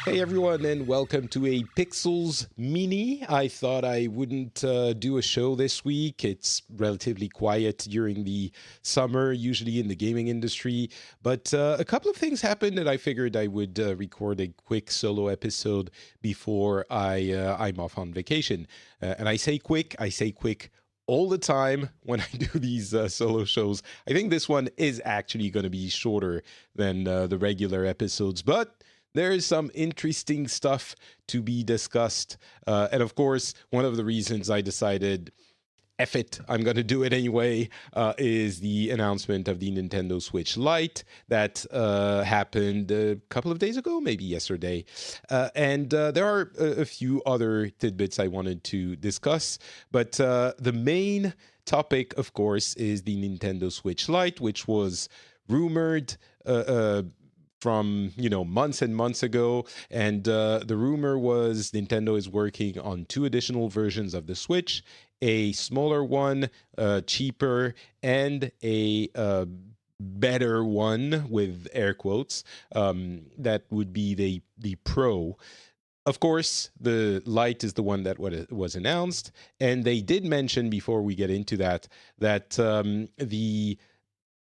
Hey everyone, and welcome to a Pixels Mini. I thought I wouldn't do a show this week. It's relatively quiet during the summer, usually in the gaming industry. But a couple of things happened that I figured I would record a quick solo episode before I'm off on vacation. And I say quick all the time when I do these solo shows. I think this one is actually going to be shorter than the regular episodes, but there is some interesting stuff to be discussed. And of course, one of the reasons I decided, F it, I'm going to do it anyway, is the announcement of the Nintendo Switch Lite that happened a couple of days ago, maybe yesterday. And there are a few other tidbits I wanted to discuss. But the main topic, of course, is the Nintendo Switch Lite, which was rumored from months and months ago, and the rumor was Nintendo is working on two additional versions of the Switch, a smaller one, cheaper, and a better one with air quotes. That would be the Pro. Of course, the Lite is the one that was announced, and they did mention before we get into that the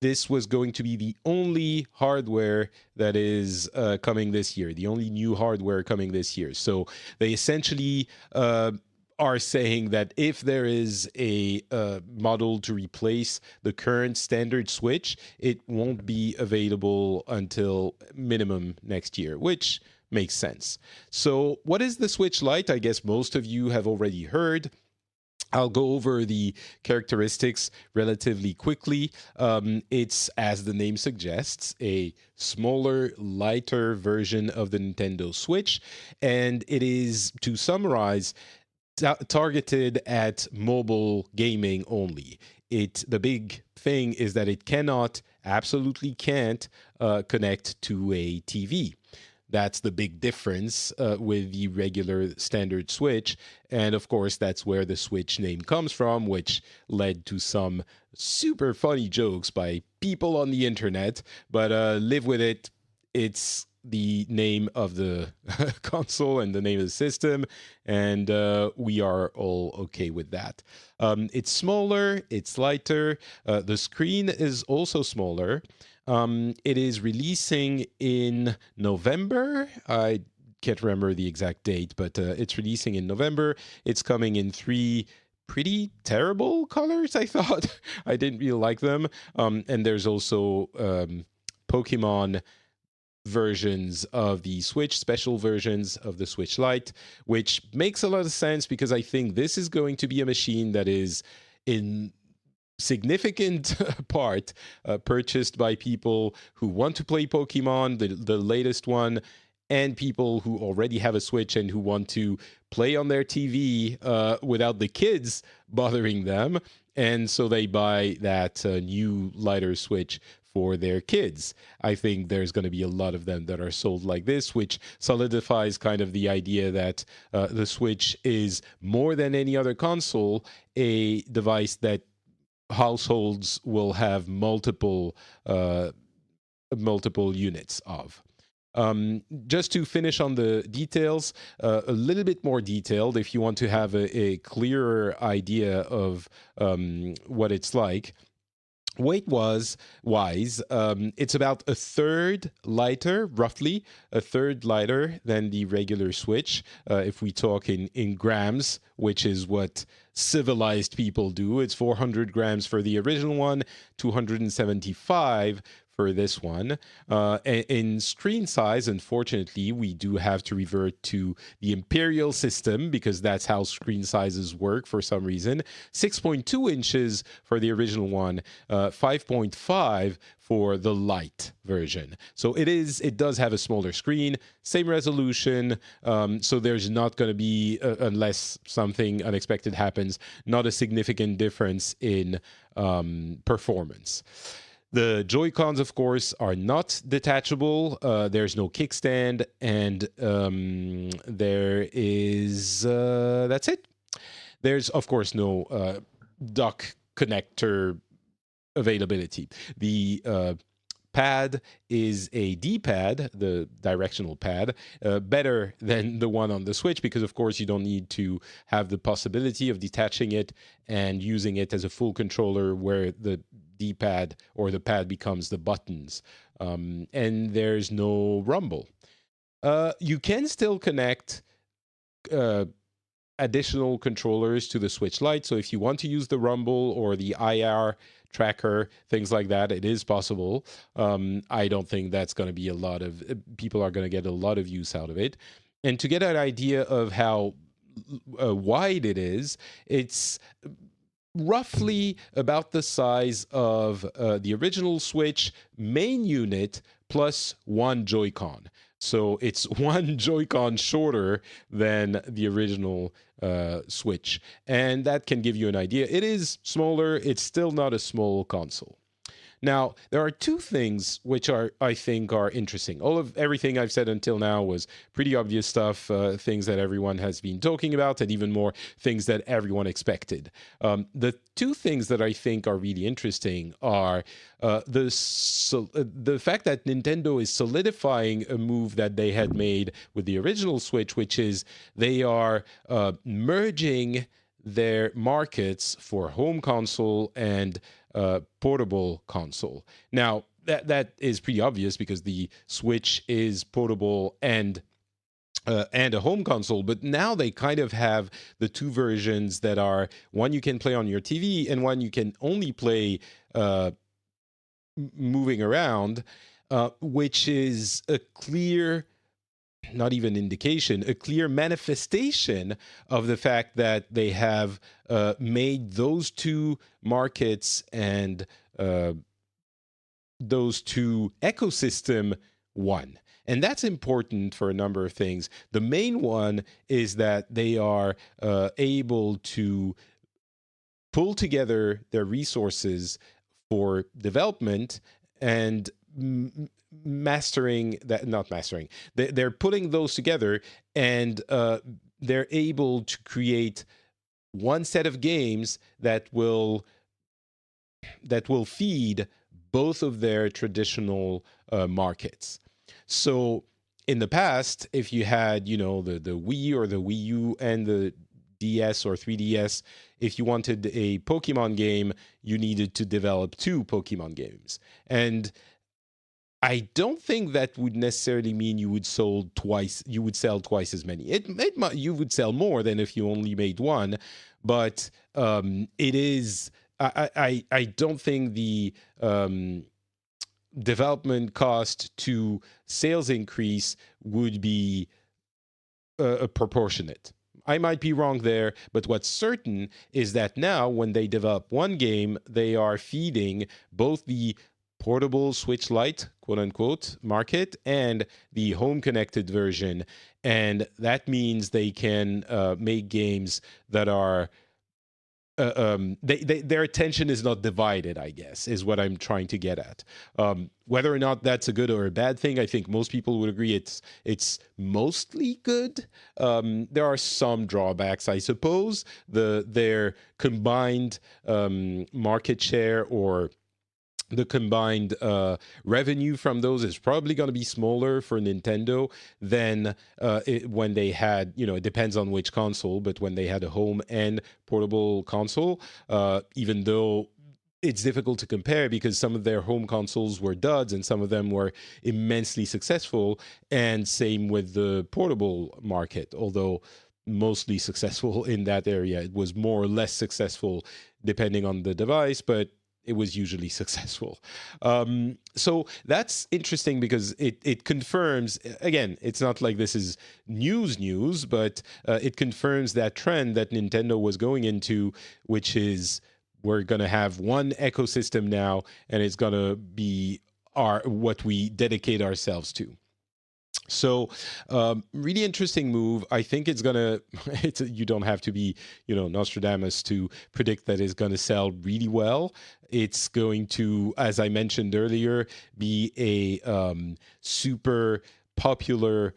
this was going to be the only hardware that is coming this year, the only new hardware coming this year. So they essentially are saying that if there is a model to replace the current standard Switch, it won't be available until minimum next year, which makes sense. So what is the Switch Lite? I guess most of you have already heard. I'll go over the characteristics relatively quickly. It's, as the name suggests, a smaller, lighter version of the Nintendo Switch. And it is, to summarize, targeted at mobile gaming only. The big thing is that it absolutely can't connect to a TV. That's the big difference with the regular standard Switch. And of course, that's where the Switch name comes from, which led to some super funny jokes by people on the internet. But live with it. It's the name of the console and the name of the system. And we are all okay with that. It's smaller, it's lighter. The screen is also smaller. It is releasing in November. I can't remember the exact date, but it's releasing in November. It's coming in three pretty terrible colors, I thought. I didn't really like them. And there's also Pokemon versions of the Switch, special versions of the Switch Lite, which makes a lot of sense because I think this is going to be a machine that is in significant part purchased by people who want to play Pokemon, the latest one, and people who already have a Switch and who want to play on their TV without the kids bothering them. And so they buy that new lighter Switch for their kids. I think there's going to be a lot of them that are sold like this, which solidifies kind of the idea that the Switch is more than any other console, a device that households will have multiple units of. Just to finish on the details, a little bit more detailed, if you want to have a clearer idea of what it's like. Weight-wise, it's about a third lighter, roughly a third lighter than the regular Switch. If we talk in grams, which is what civilized people do, it's 400 grams for the original one, 275 for this one. In screen size, unfortunately, we do have to revert to the Imperial system because that's how screen sizes work for some reason. 6.2 inches for the original one, 5.5 for the light version. So it does have a smaller screen, same resolution. So there's not going to be, unless something unexpected happens, not a significant difference in performance. The Joy-Cons, of course, are not detachable. There's no kickstand, and there is... that's it. There's, of course, no dock connector availability. The pad is a D-pad, the directional pad, better than the one on the Switch because, of course, you don't need to have the possibility of detaching it and using it as a full controller where the D-pad or the pad becomes the buttons. And there's no rumble. You can still connect additional controllers to the Switch Lite. So if you want to use the rumble or the IR tracker, things like that, it is possible. I don't think that's going to be a lot of people are going to get a lot of use out of it. And to get an idea of how wide it is, it's roughly about the size of the original Switch main unit plus one Joy-Con. So it's one Joy-Con shorter than the original Switch. And that can give you an idea. It is smaller. It's still not a small console. Now, there are two things which I think are interesting. Everything I've said until now was pretty obvious stuff, things that everyone has been talking about, and even more things that everyone expected. The two things that I think are really interesting are the fact that Nintendo is solidifying a move that they had made with the original Switch, which is they are merging their markets for home console and portable console. Now, that is pretty obvious because the Switch is portable and a home console, but now they kind of have the two versions that are one you can play on your TV and one you can only play moving around, which is a clear, not even indication, a clear manifestation of the fact that they have made those two markets and those two ecosystem one. And that's important for a number of things. The main one is that they are able to pull together their resources for development and they're putting those together and they're able to create one set of games that will feed both of their traditional markets. So in the past, if you had, the Wii or the Wii U and the DS or 3DS, if you wanted a Pokemon game, you needed to develop two Pokemon games. And I don't think that would necessarily mean you would sell twice as many. You would sell more than if you only made one, but it is. I don't think the development cost to sales increase would be proportionate. I might be wrong there, but what's certain is that now when they develop one game, they are feeding both the portable Switch Lite, quote unquote, market and the home connected version. And that means they can make games that are their attention is not divided, I guess, is what I'm trying to get at. Whether or not that's a good or a bad thing, I think most people would agree it's mostly good. There are some drawbacks, I suppose. Their combined market share or the combined revenue from those is probably going to be smaller for Nintendo than when they had, it depends on which console, but when they had a home and portable console, even though it's difficult to compare because some of their home consoles were duds and some of them were immensely successful, and same with the portable market, although mostly successful in that area. It was more or less successful depending on the device, but it was usually successful. So that's interesting because it confirms, again, it's not like this is news, but it confirms that trend that Nintendo was going into, which is we're going to have one ecosystem now, and it's going to be what we dedicate ourselves to. So really interesting move. I think it's gonna you don't have to be Nostradamus to predict that it's gonna sell really well. It's going to, as I mentioned earlier, be a super popular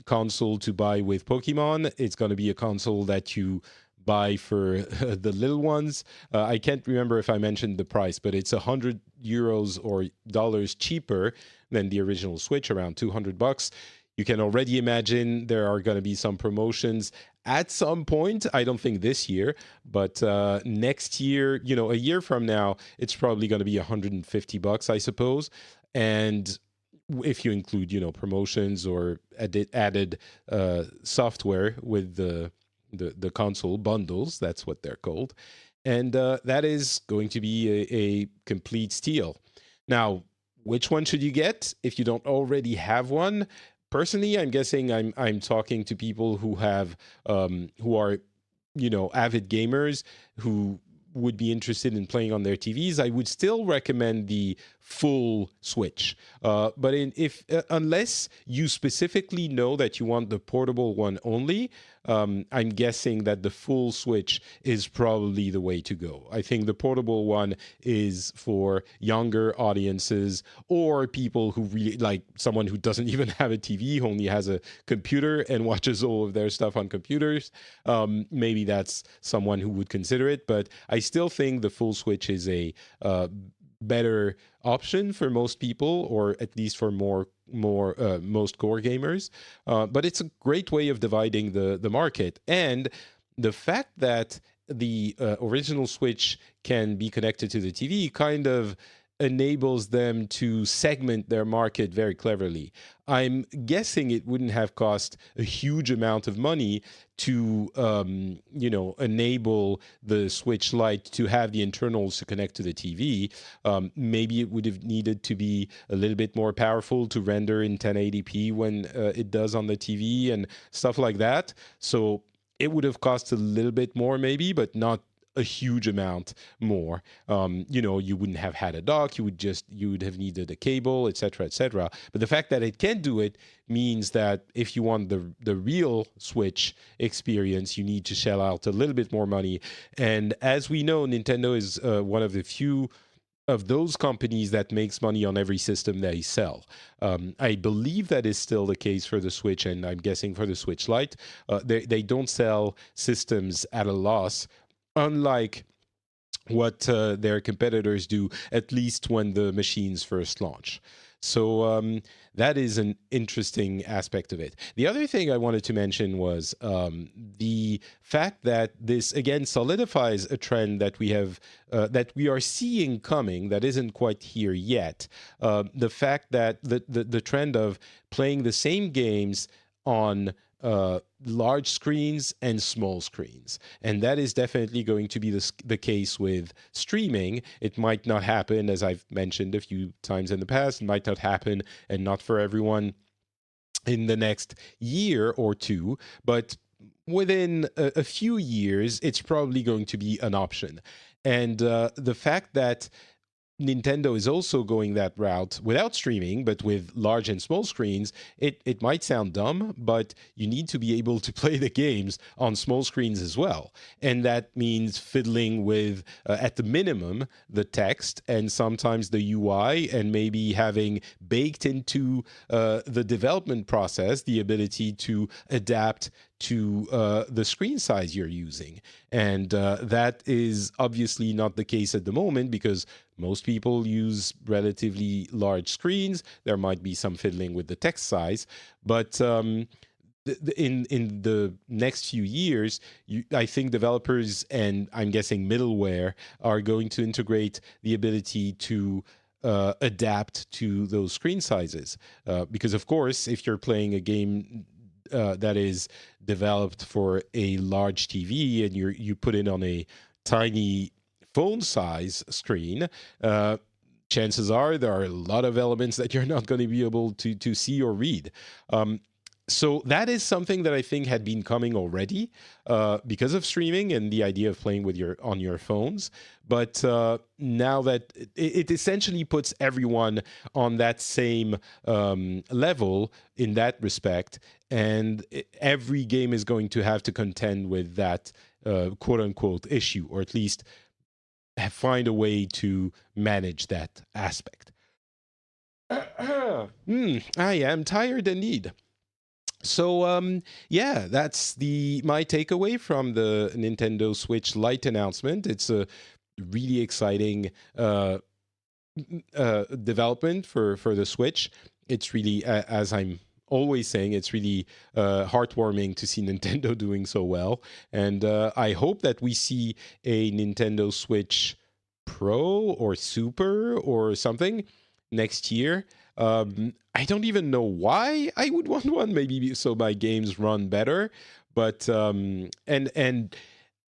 console to buy with Pokemon. It's going to be a console that you buy for the little ones. I can't remember if I mentioned the price, but it's $100 euros or dollars cheaper than the original Switch, around $200. You can already imagine there are going to be some promotions at some point. I don't think this year, but next year, a year from now, it's probably going to be $150, I suppose. And if you include, promotions or added software with the console bundles, that's what they're called. And that is going to be a complete steal. Now, which one should you get if you don't already have one? Personally, I'm guessing I'm talking to people who have who are avid gamers who would be interested in playing on their TVs. I would still recommend the full Switch, but unless you specifically know that you want the portable one only, I'm guessing that the full Switch is probably the way to go. I think the portable one is for younger audiences or people who really like someone who doesn't even have a TV, who only has a computer and watches all of their stuff on computers. Maybe that's someone who would consider it, but I still think the full Switch is a better option for most people, or at least for most core gamers. But it's a great way of dividing the market. And the fact that the original Switch can be connected to the TV kind of enables them to segment their market very cleverly. I'm guessing it wouldn't have cost a huge amount of money to, enable the Switch Lite to have the internals to connect to the TV. Maybe it would have needed to be a little bit more powerful to render in 1080p when it does on the TV and stuff like that. So it would have cost a little bit more maybe, but not a huge amount more. You wouldn't have had a dock. You would have needed a cable, etc., etc. But the fact that it can do it means that if you want the real Switch experience, you need to shell out a little bit more money. And as we know, Nintendo is one of the few of those companies that makes money on every system they sell. I believe that is still the case for the Switch, and I'm guessing for the Switch Lite. They don't sell systems at a loss, unlike what their competitors do, at least when the machines first launch. So that is an interesting aspect of it. The other thing I wanted to mention was the fact that this, again, solidifies a trend that we are seeing coming that isn't quite here yet. The fact that the trend of playing the same games on large screens and small screens. And that is definitely going to be the case with streaming. It might not happen, as I've mentioned a few times in the past, it might not happen, and not for everyone in the next year or two, but within a few years, it's probably going to be an option. And the fact that Nintendo is also going that route without streaming, but with large and small screens, it might sound dumb, but you need to be able to play the games on small screens as well. And that means fiddling with, at the minimum, the text and sometimes the UI, and maybe having baked into the development process the ability to adapt to the screen size you're using. And that is obviously not the case at the moment because most people use relatively large screens. There might be some fiddling with the text size, but in the next few years, I think developers and I'm guessing middleware are going to integrate the ability to adapt to those screen sizes. Because of course, if you're playing a game that is developed for a large TV and you put it on a tiny phone size screen, chances are there are a lot of elements that you're not going to be able to see or read. So that is something that I think had been coming already because of streaming and the idea of playing with on your phones. But now that it essentially puts everyone on that same level in that respect, and every game is going to have to contend with that quote unquote issue, or at least find a way to manage that aspect. I am tired indeed. So yeah, that's my takeaway from the Nintendo Switch Lite announcement. It's a really exciting development for the Switch. It's really, as I'm always saying, it's really heartwarming to see Nintendo doing so well, and I hope that we see a Nintendo Switch Pro or Super or something next year. I don't even know why I would want one. Maybe so my games run better, but and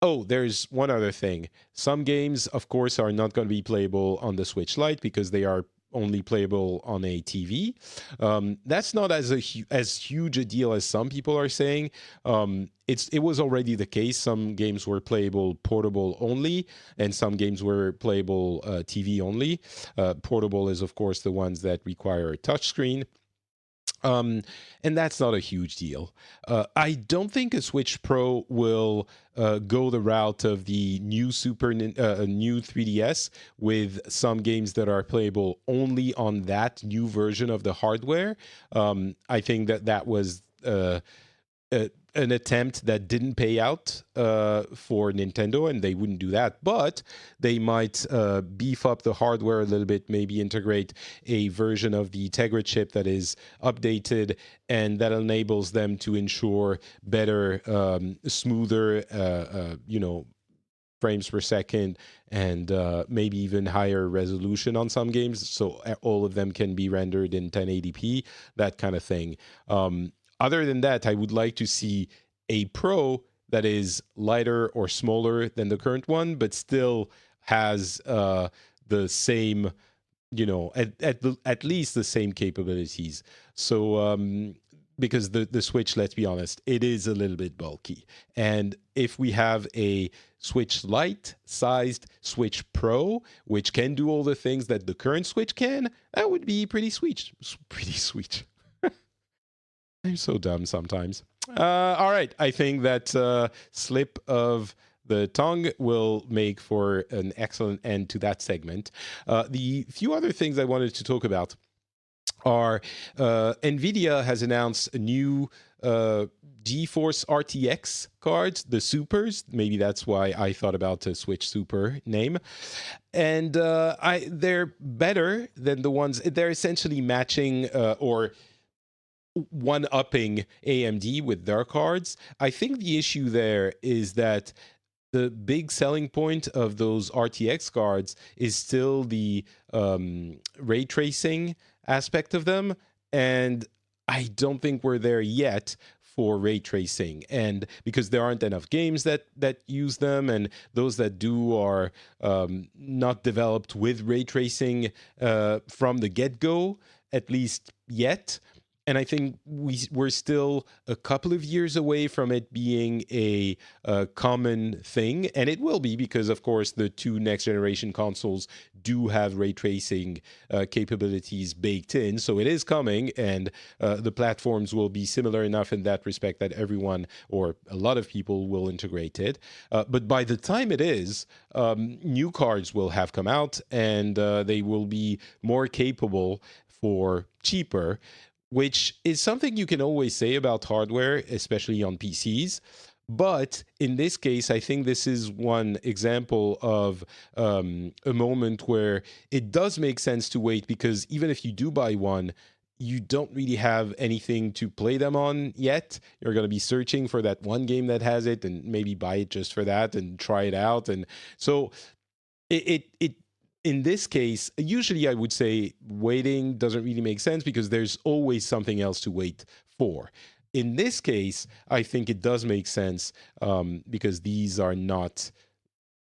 oh, there's one other thing. Some games, of course, are not going to be playable on the Switch Lite because they are only playable on a TV. That's not as huge a deal as some people are saying. It was already the case. Some games were playable portable only, and some games were playable TV only. Portable is, of course, the ones that require a touchscreen. Um, and that's not a huge deal. I don't think a Switch Pro will go the route of the new 3DS with some games that are playable only on that new version of the hardware. I think that was an attempt that didn't pay out for Nintendo, and they wouldn't do that. But they might beef up the hardware a little bit, maybe integrate a version of the Tegra chip that is updated and that enables them to ensure better, smoother, frames per second, and maybe even higher resolution on some games, so all of them can be rendered in 1080p, that kind of thing. Other than that, I would like to see a Pro that is lighter or smaller than the current one, but still has the same, at least the same capabilities. So because the Switch, let's be honest, it is a little bit bulky. And if we have a Switch Lite sized Switch Pro, which can do all the things that the current Switch can, that would be pretty sweet. Pretty sweet. I'm so dumb sometimes. All right. I think that slip of the tongue will make for an excellent end to that segment. The few other things I wanted to talk about are Nvidia has announced a new GeForce RTX cards, the Supers. Maybe that's why I thought about a Switch Super name. And they're better than the ones, they're essentially matching or one-upping AMD with their cards. I think the issue there is that the big selling point of those RTX cards is still the ray tracing aspect of them, and I don't think we're there yet for ray tracing, and because there aren't enough games that use them, and those that do are not developed with ray tracing from the get-go, at least yet. And I think we're still a couple of years away from it being a common thing. And it will be because, of course, the two next generation consoles do have ray tracing capabilities baked in. So it is coming, and the platforms will be similar enough in that respect that everyone or a lot of people will integrate it. But by the time it is, new cards will have come out, and they will be more capable for cheaper, which is something you can always say about hardware, especially on PCs. But in this case, I think this is one example of a moment where it does make sense to wait, because even if you do buy one, you don't really have anything to play them on yet. You're going to be searching for that one game that has it and maybe buy it just for that and try it out. And so it in this case, usually I would say waiting doesn't really make sense because there's always something else to wait for. In this case, I think it does make sense because these are not.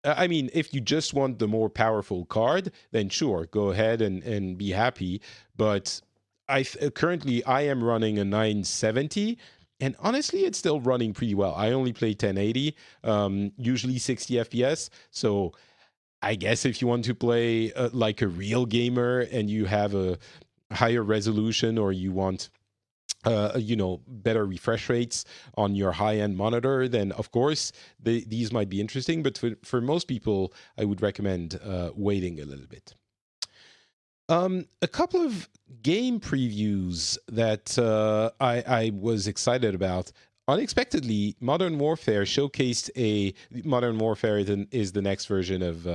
I mean, if you just want the more powerful card, then sure, go ahead and be happy. But currently I am running a 970. And honestly, it's still running pretty well. I only play 1080, usually 60 FPS. So I guess if you want to play like a real gamer and you have a higher resolution, or you want better refresh rates on your high-end monitor, then of course these might be interesting. But for most people, I would recommend waiting a little bit. A couple of game previews that I was excited about. Unexpectedly, Modern Warfare showcased Modern Warfare is the next version of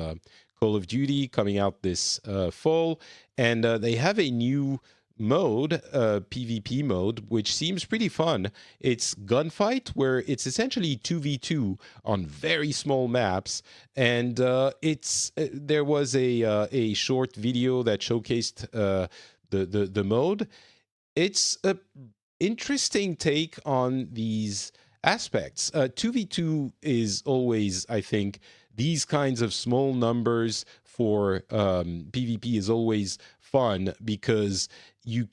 Call of Duty coming out this fall, and they have a new mode, PvP mode, which seems pretty fun. It's Gunfight, where it's essentially 2v2 on very small maps, and it's there was a short video that showcased the mode. It's a interesting take on these aspects. 2v2 is always, I think, these kinds of small numbers for PvP is always fun because you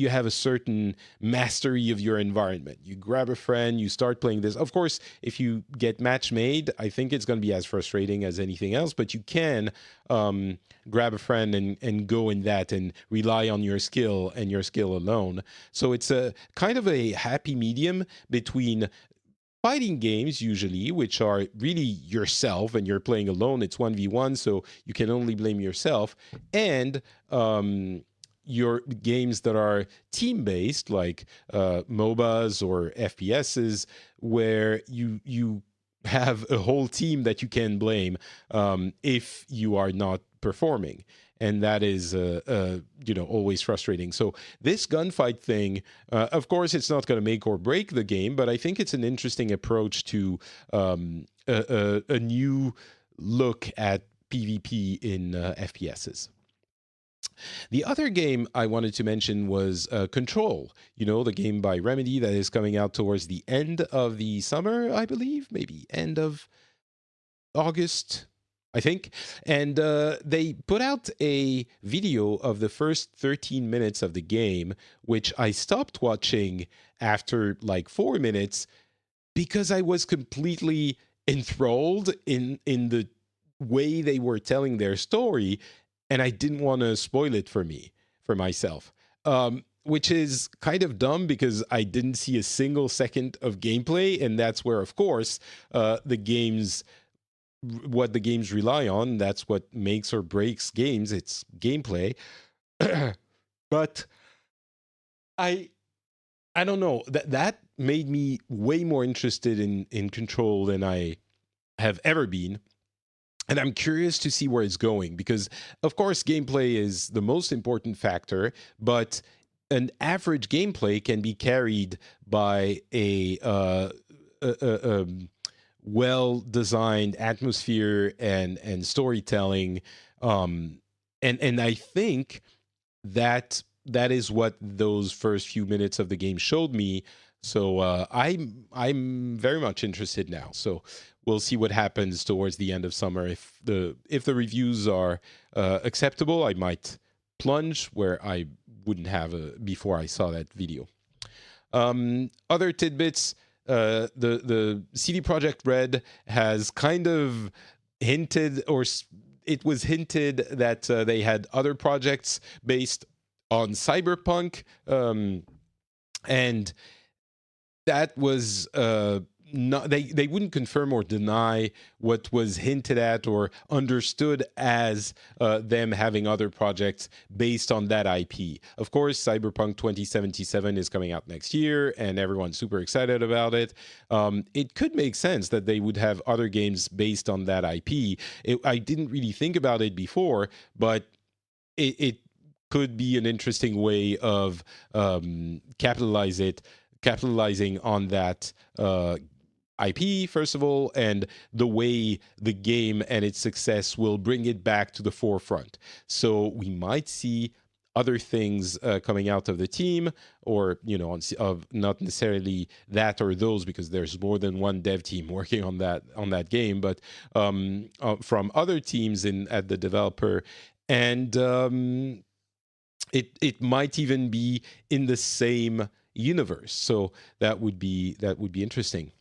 have a certain mastery of your environment. You grab a friend, you start playing this. Of course, if you get match made, I think it's going to be as frustrating as anything else, but you can grab a friend and go in that and rely on your skill and your skill alone. So it's a kind of a happy medium between fighting games usually, which are really yourself and you're playing alone. It's 1v1, so you can only blame yourself, and your games that are team-based, like MOBAs or FPSs, where you have a whole team that you can blame if you are not performing. And that is, always frustrating. So this gunfight thing, of course, it's not going to make or break the game, but I think it's an interesting approach to a new look at PvP in FPSs. The other game I wanted to mention was Control, the game by Remedy that is coming out towards the end of the summer, I believe, maybe end of August, I think. And they put out a video of the first 13 minutes of the game, which I stopped watching after like 4 minutes because I was completely enthralled in the way they were telling their story, and I didn't want to spoil it for myself. Which is kind of dumb because I didn't see a single second of gameplay, and that's where, of course, what the games rely on. That's what makes or breaks games. It's gameplay. But I don't know. That made me way more interested in Control than I have ever been. And I'm curious to see where it's going because, of course, gameplay is the most important factor, but an average gameplay can be carried by a well-designed atmosphere and storytelling, and I think that is what those first few minutes of the game showed me. So I'm very much interested now. So we'll see what happens towards the end of summer. If the reviews are acceptable, I might plunge where I wouldn't have before I saw that video. Other tidbits. The CD Projekt Red has kind of hinted, or it was hinted that they had other projects based on Cyberpunk, and that was not, they wouldn't confirm or deny what was hinted at or understood as them having other projects based on that IP. Of course, Cyberpunk 2077 is coming out next year, and everyone's super excited about it. It could make sense that they would have other games based on that IP. I didn't really think about it before, but it could be an interesting way of capitalizing on that IP, first of all, and the way the game and its success will bring it back to the forefront. So we might see other things coming out of the team, or of not necessarily that or those, because there's more than one dev team working on that game, but from other teams at the developer, and it might even be in the same universe. So that would be interesting.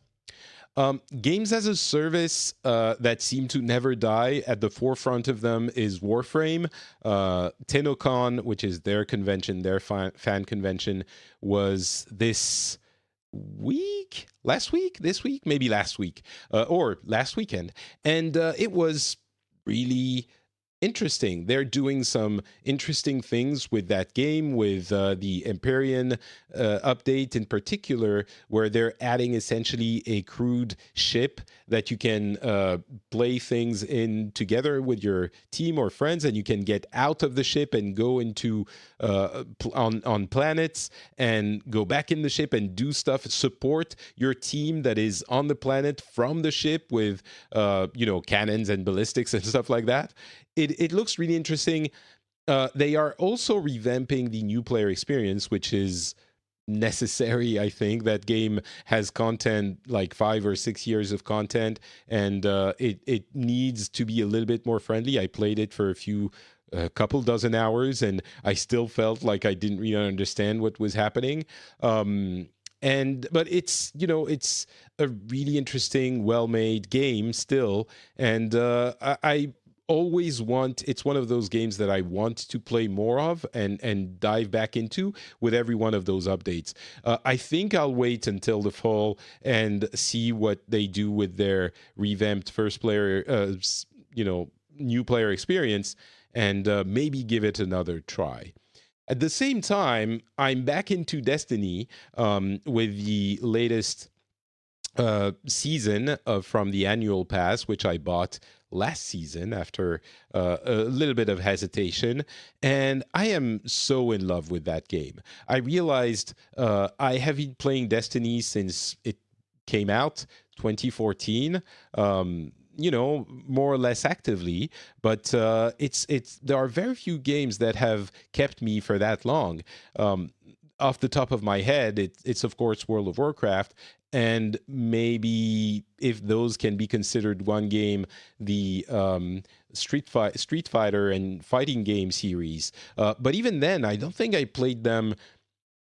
Games as a service that seem to never die, at the forefront of them is Warframe. TennoCon, which is their convention, their fan convention, was this week, last week, this week, maybe last week, or last weekend. And it was really interesting. They're doing some interesting things with that game, with the Empyrean update in particular, where they're adding essentially a crewed ship that you can play things in together with your team or friends, and you can get out of the ship and go into on planets and go back in the ship and do stuff, support your team that is on the planet from the ship with cannons and ballistics and stuff like that. It looks really interesting. They are also revamping the new player experience, which is necessary. I think that game has content, like 5 or 6 years of content, and it needs to be a little bit more friendly. I played it for a couple dozen hours, and I still felt like I didn't really understand what was happening. But it's a really interesting, well-made game still, and I always it's one of those games that I want to play more of and dive back into with every one of those updates. I think I'll wait until the fall and see what they do with their revamped first player, new player experience, and maybe give it another try. At the same time, I'm back into Destiny with the latest season from the annual pass, which I bought last season after a little bit of hesitation, and I am so in love with that game. I realized I have been playing Destiny since it came out 2014, more or less actively, but there are very few games that have kept me for that long. Off the top of my head, it's of course World of Warcraft, and maybe, if those can be considered one game, the Street Fighter and fighting game series. But even then, I don't think I played them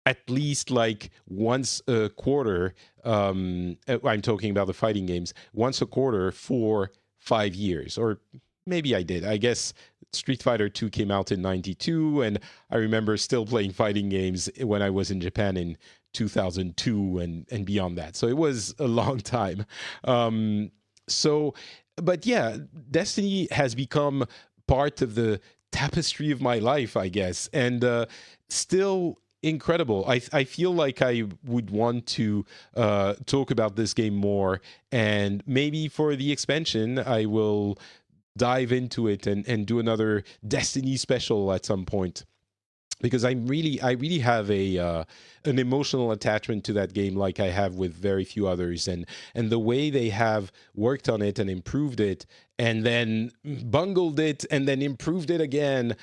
at least like once a quarter. I'm talking about the fighting games, once a quarter for 5 years, or maybe I did. I guess Street Fighter 2 came out in 92, and I remember still playing fighting games when I was in Japan in 2002 and beyond that. So it was a long time. But yeah, Destiny has become part of the tapestry of my life, I guess, and still incredible. I feel like I would want to talk about this game more, and maybe for the expansion, I will dive into it and do another Destiny special at some point, because I really have an emotional attachment to that game, like I have with very few others, and the way they have worked on it and improved it, and then bungled it and then improved it again,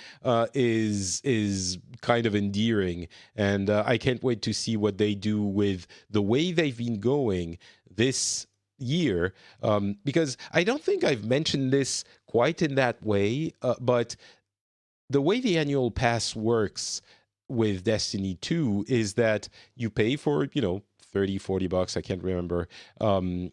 is kind of endearing, and I can't wait to see what they do with the way they've been going this year, because I don't think I've mentioned this quite in that way, but the way the annual pass works with Destiny 2 is that you pay for, $30-$40, I can't remember,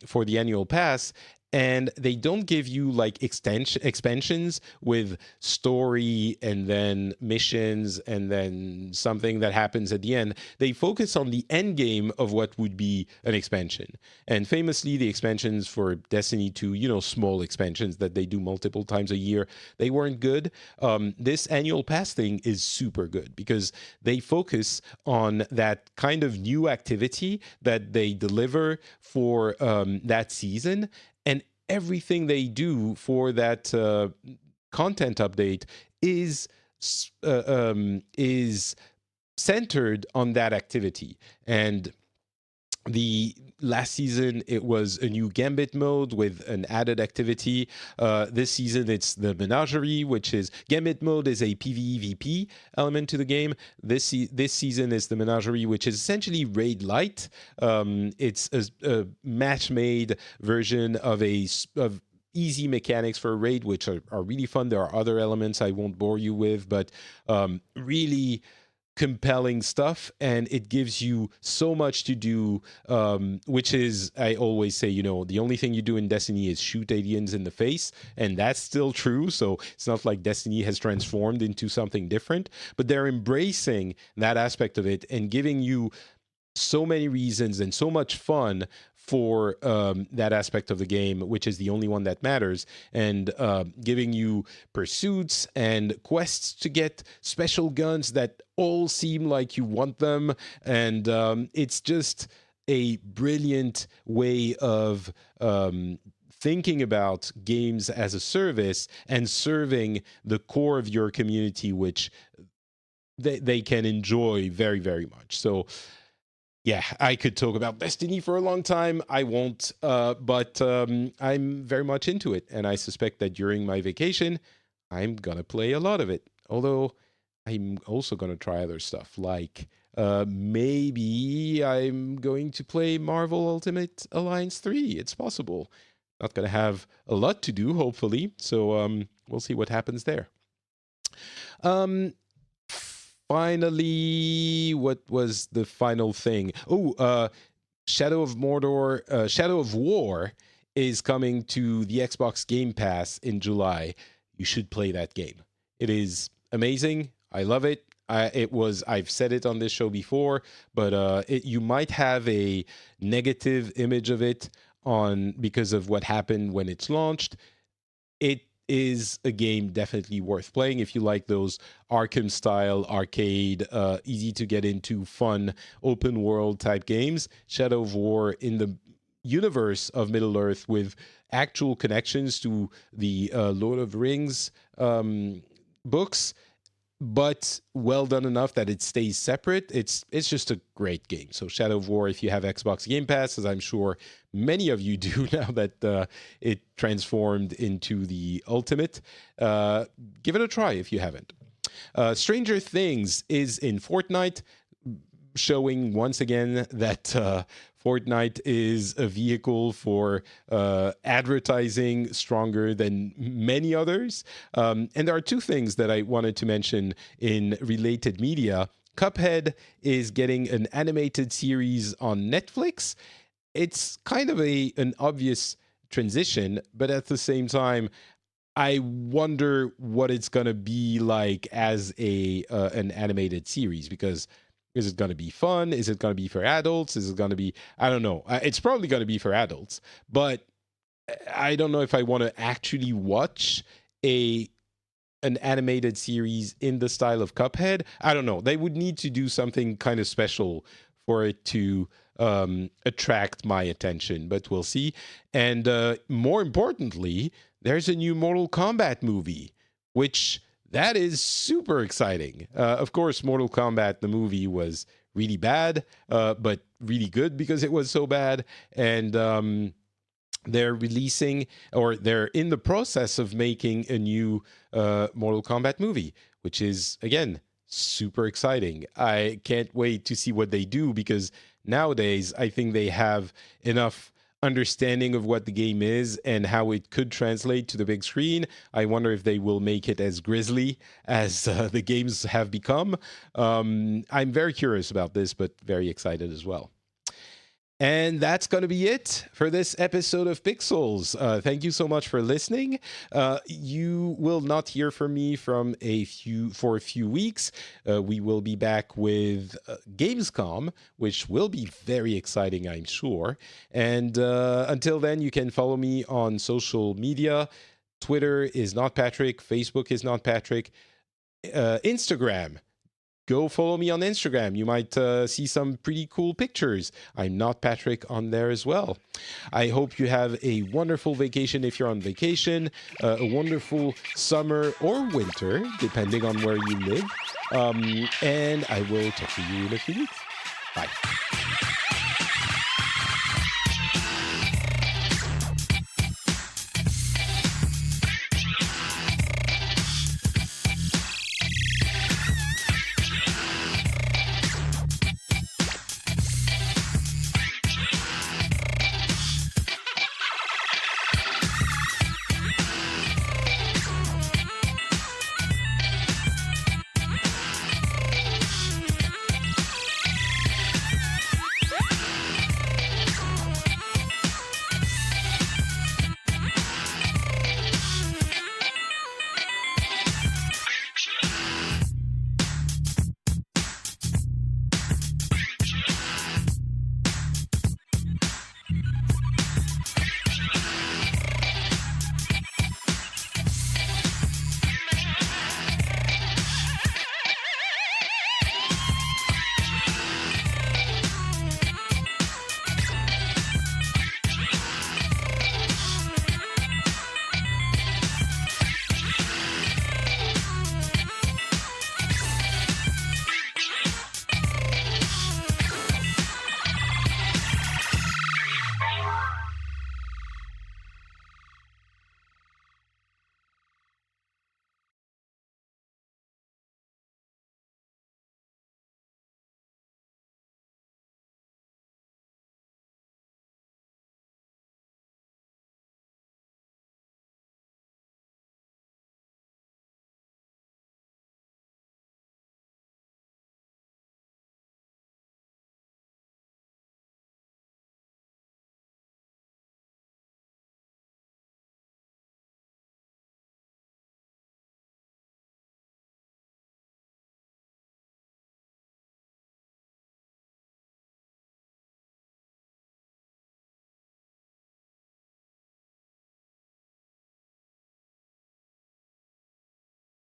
for the annual pass, and they don't give you like expansions with story and then missions and then something that happens at the end. They focus on the end game of what would be an expansion. And famously, the expansions for Destiny 2, small expansions that they do multiple times a year, they weren't good. This annual pass thing is super good because they focus on that kind of new activity that they deliver for that season, and everything they do for that content update is centered on that activity. And the last season, it was a new Gambit mode with an added activity. This season, it's the Menagerie, which is... Gambit mode is a PvEVP element to the game. This season is the Menagerie, which is essentially Raid Lite. It's a match-made version of easy mechanics for a raid, which are really fun. There are other elements I won't bore you with, but really compelling stuff, and it gives you so much to do, which is, I always say, the only thing you do in Destiny is shoot aliens in the face, and that's still true. So it's not like Destiny has transformed into something different, but they're embracing that aspect of it and giving you so many reasons and so much fun for that aspect of the game, which is the only one that matters, and giving you pursuits and quests to get special guns that all seem like you want them. And it's just a brilliant way of thinking about games as a service and serving the core of your community, which they can enjoy very, very much. So, yeah, I could talk about Destiny for a long time. I won't, but I'm very much into it. And I suspect that during my vacation, I'm going to play a lot of it. Although I'm also going to try other stuff, like maybe I'm going to play Marvel Ultimate Alliance 3. It's possible. Not going to have a lot to do, hopefully. So we'll see what happens there. Finally, what was the final thing? Shadow of Mordor, Shadow of War is coming to the Xbox Game Pass in July. You should play that game. It is amazing. I love it. I've said it on this show before, but you might have a negative image of it because of what happened when it's launched. It is a game definitely worth playing if you like those Arkham style arcade, easy to get into, fun open world type games. Shadow of War in the universe of Middle Earth with actual connections to the Lord of the Rings books, but well done enough that it stays separate. It's just a great game. So Shadow of War, if you have Xbox Game Pass, as I'm sure many of you do now that it transformed into the Ultimate, give it a try if you haven't. Stranger Things is in Fortnite, showing once again that Fortnite is a vehicle for advertising stronger than many others. And there are two things that I wanted to mention in related media. Cuphead is getting an animated series on Netflix. It's kind of an obvious transition, but at the same time, I wonder what it's going to be like as an animated series, because is it going to be fun? Is it going to be for adults? Is it going to be, I don't know. It's probably going to be for adults, but I don't know if I want to actually watch an animated series in the style of Cuphead. I don't know. They would need to do something kind of special for it to attract my attention, but we'll see. And more importantly, there's a new Mortal Kombat movie, which that is super exciting. Of course, Mortal Kombat, the movie, was really bad, but really good because it was so bad. And they're releasing, or they're in the process of making a new Mortal Kombat movie, which is, again, super exciting. I can't wait to see what they do, because nowadays I think they have enough understanding of what the game is and how it could translate to the big screen. I wonder if they will make it as grisly as the games have become. I'm very curious about this, but very excited as well. And that's going to be it for this episode of Pixels. Thank you so much for listening. You will not hear from me for a few weeks. We will be back with Gamescom, which will be very exciting, I'm sure. And until then, you can follow me on social media. Twitter is not Patrick. Facebook is not Patrick. Instagram. Go follow me on Instagram. You might see some pretty cool pictures. I'm not Patrick on there as well. I hope you have a wonderful vacation if you're on vacation, a wonderful summer or winter, depending on where you live. And I will talk to you in a few weeks. Bye.